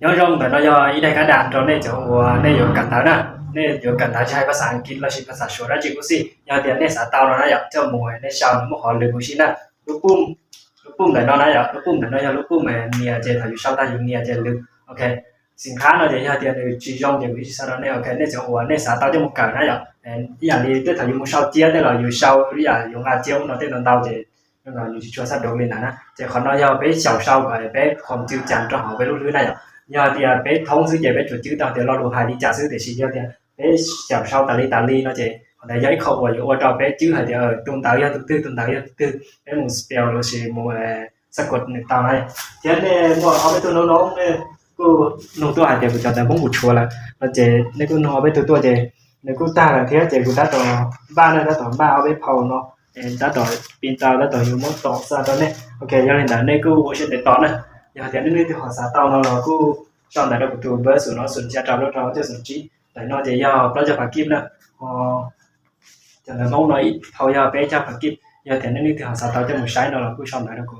nhớ rongแต่เราย่ออีได้กระดานตรงนี้จะหัวในอยู่กันตานะในอยู่กันตาใช้ภาษาอังกฤษแล้วใช้ภาษาชัวร์จิกุสิยาเดียนในสาตาเรานะอยากเจ้าหมวยในชาวมุขอลืมชินะลูกปุ้มแต่เรานะอยากลูกปุ้มแต่เราอยากลูกปุ้มเนี่ยจะถ้าอยู่ชาวตาอยู่เนี่ยจะลืมโอเคสินค้าเราจะยาเดียนในจีจงจะวิธีสารเนี่ยโอเคในจะหัวในสาตาจะมุขกันนะอยากอย่างนี้ถ้าอยู่มุขชาวเจียได้เราอยู่ชาวหรืออยากอยู่อาเจียวเราได้ตอนดาวจะ那个你去做啥东西呢？这可能要被小烧个，被控制讲正好被录入那样，要的被同时也被主就到的老路海里假设的是要的被小烧打理那这，可能要一口我有我找被就还的动到要动到要被木标了是木สะกดตามให้เดี๋ยวเนี่ยว่าเอาไปตัวน้องๆเนี่ยกูน้องตัวหายเดี๋ยวกูจะแต่บ่ฮู้ชัวร์ละแล้วเจเนี่ยกูน้องเอาไปตัวเจเนี่ยกูตาละเที่ยเจกูตาต่อบ้านนะต่อบ้านเอาไปเผาเนาะđã đòi pin tao đã đòi nhiều món tọt ra đó nè ok cho nên là này cô sẽ để tọt nè giờ thì nên thì họ xả tao nó là cô trong này nó cũng tụi với sự nó sự sẽ trao nó cho sự trí tại nó thì do nó cho phải kim nè cho nên mong nói thôi giờ bé cho phải kim giờ thì nên thì họ xả tao cho một sai nó là cô trong này nó cô